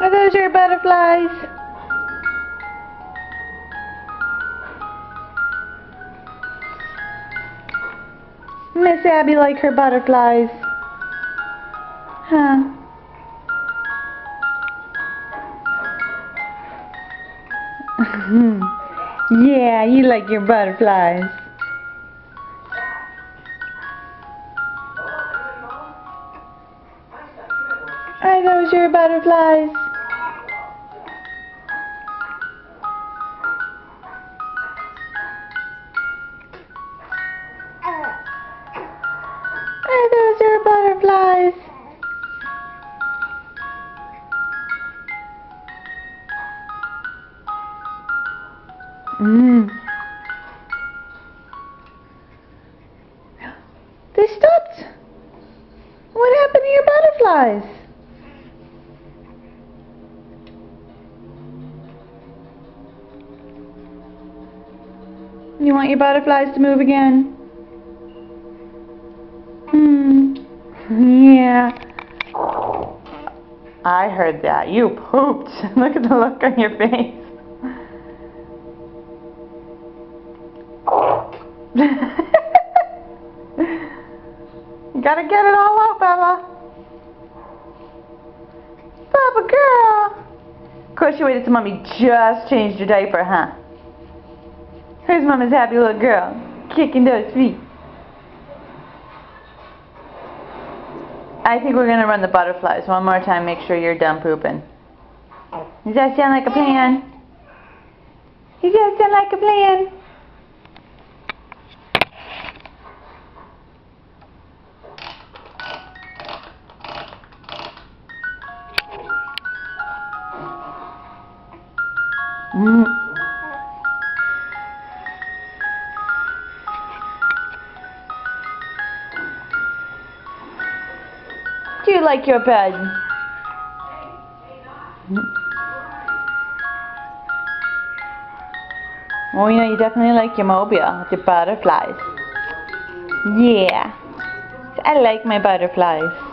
Are those your butterflies? Miss Abby like her butterflies. Huh? Yeah, you like your butterflies. Are those your butterflies? Are those your butterflies? They stopped. What happened to your butterflies? You want your butterflies to move again? Yeah. I heard that. You pooped. Look at the look on your face. You gotta get it all out, Bella. Bubba girl. Of course you waited till Mommy just changed your diaper, huh? Here's Mama's happy little girl, kicking those feet. I think we're gonna run the butterflies one more time, make sure you're done pooping. Does that sound like a plan? Does that sound like a plan? Do you like your bed? Oh yeah, you definitely like your mobile with your butterflies. Yeah, I like my butterflies.